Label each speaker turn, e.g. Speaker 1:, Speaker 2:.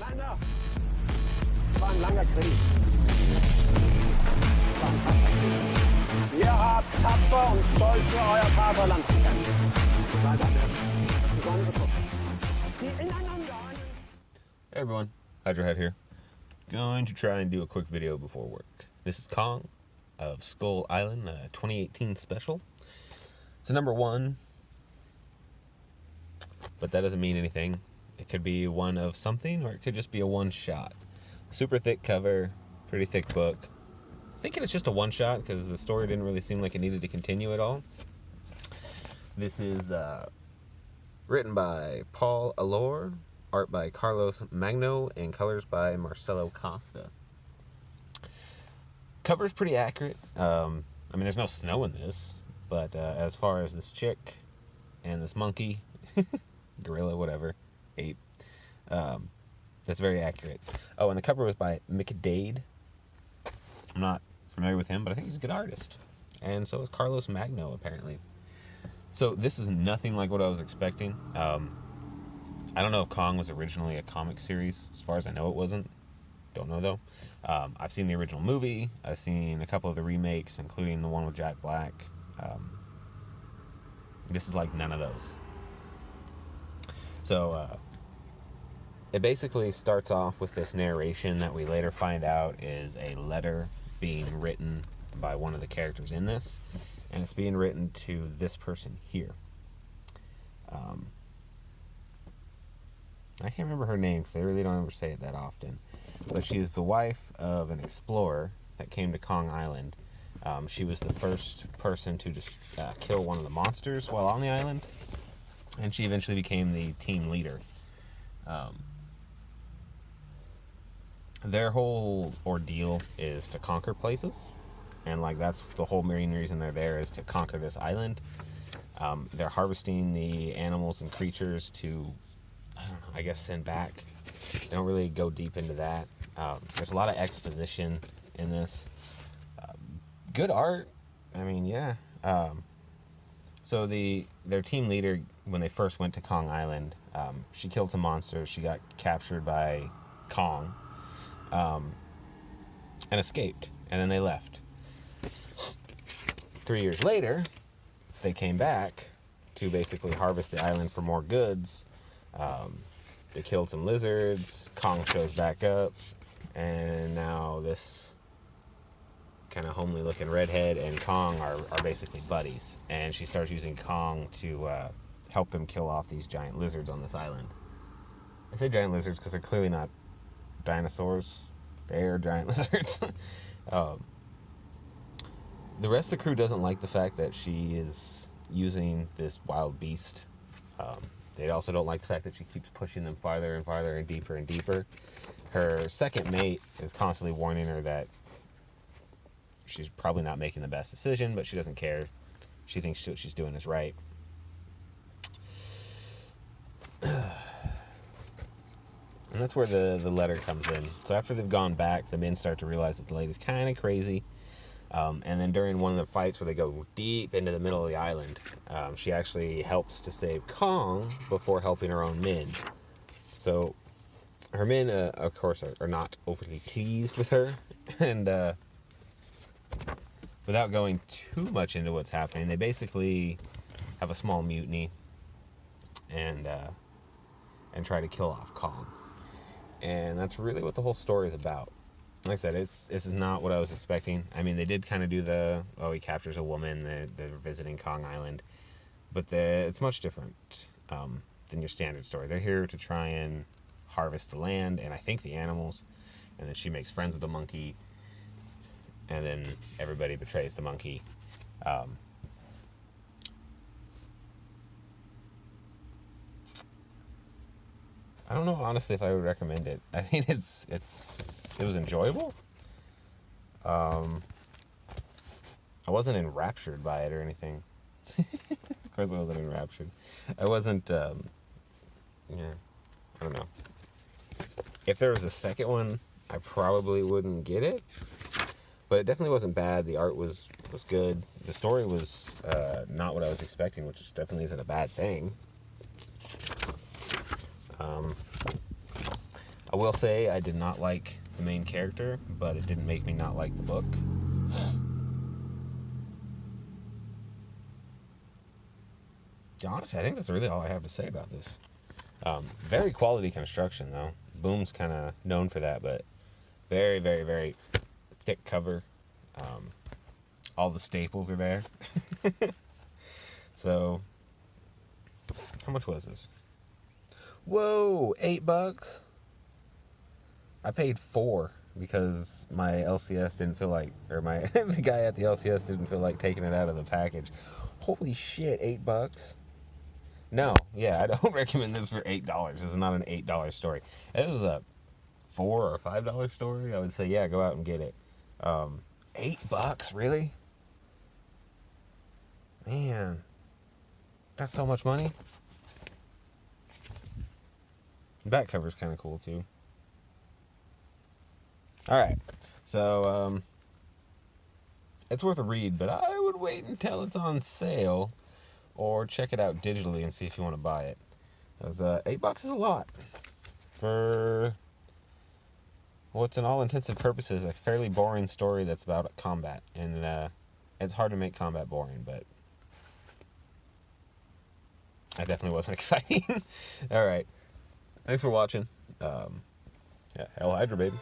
Speaker 1: Männer! Es war ein langer Krieg. Es war ein tapfer Krieg. Ihr habt tapfer und stolz für euer Vaterland gekämpft. Seid am Ende. Besondere Truppen, die ineinander einen...
Speaker 2: Hey everyone, Hydrohead here. Going to try and do a quick video before work. This is Kong of Skull Island, a 2018 special. It's a number 1, but that doesn't mean anything. It could be one of something, or it could just be a one-shot. Super thick cover, pretty thick book. Thinking it's just a one-shot because the story didn't really seem like it needed to continue at all. This is written by Paul Allor, art by Carlos Magno, and colors by Marcelo Costa. Cover's pretty accurate. I mean, there's no snow in this, but as far as this chick and this monkey, gorilla, whatever, ape, that's very accurate. Oh, and the cover was by Mick Dade. I'm not familiar with him, but I think he's a good artist. And so is Carlos Magno, apparently. So this is nothing like what I was expecting. I don't know if Kong was originally a comic series. As far as I know, it wasn't. Don't know, though. I've seen the original movie. I've seen a couple of the remakes, including the one with Jack Black. This is like none of those. So, it basically starts off with this narration that we later find out is a letter being written by one of the characters in this. And it's being written to this person here. I can't remember her name because they really don't ever say it that often. But she is the wife of an explorer that came to Kong Island. She was the first person to just kill one of the monsters while on the island. And she eventually became the team leader. Their whole ordeal is to conquer places. And like that's the whole main reason they're there, is to conquer this island. They're harvesting the animals and creatures to, I don't know, I guess send back. They don't really go deep into that. There's a lot of exposition in this. Good art. I mean, yeah. So their team leader, when they first went to Kong Island, she killed some monsters. She got captured by Kong and escaped. And then they left. 3 years later, they came back to basically harvest the island for more goods. They killed some lizards. Kong shows back up. And now this kind of homely looking redhead and Kong are basically buddies. And she starts using Kong to help them kill off these giant lizards on this island. I say giant lizards because they're clearly not dinosaurs. They are giant lizards. The rest of the crew doesn't like the fact that she is using this wild beast. They also don't like the fact that she keeps pushing them farther and farther and deeper. Her second mate is constantly warning her that she's probably not making the best decision, but she doesn't care. She thinks what she's doing is right. And that's where the letter comes in. So after they've gone back, the men start to realize that the lady's kind of crazy. And then during one of the fights where they go deep into the middle of the island, she actually helps to save Kong before helping her own men. So her men, of course, are not overly pleased with her. And without going too much into what's happening, they basically have a small mutiny and try to kill off Kong. And that's really what the whole story is about. Like I said, this is not what I was expecting. I mean, they did kind of do he captures a woman, they're visiting Kong Island. But it's much different than your standard story. They're here to try and harvest the land, and I think the animals. And then she makes friends with the monkey. And then everybody betrays the monkey. I don't know, honestly, if I would recommend it. I mean, it was enjoyable. I wasn't enraptured by it or anything. Of course I wasn't enraptured. I wasn't, I don't know. If there was a second one, I probably wouldn't get it. But it definitely wasn't bad. The art was good. The story was not what I was expecting, which definitely isn't a bad thing. I will say I did not like the main character, but it didn't make me not like the book. Yeah, honestly, I think that's really all I have to say about this. Very quality construction, though. Boom's kind of known for that, but very, very, very thick cover. All the staples are there. So, how much was this? Whoa, $8. I paid $4 because my LCS didn't feel like, or my the guy at the LCS didn't feel like taking it out of the package. Holy shit, $8. No, yeah, I don't recommend this for $8. This is not an $8 story. If it was a $4 or $5 story, I would say, yeah, go out and get it. $8, really? Man, that's so much money. The back cover's kind of cool too. All right, so it's worth a read, but I would wait until it's on sale, or check it out digitally and see if you want to buy it. Because $8 is a lot for what's, in all intents and purposes, a fairly boring story that's about combat, and it's hard to make combat boring, but that definitely wasn't exciting. All right, thanks for watching. Yeah, Hell Hydra, baby.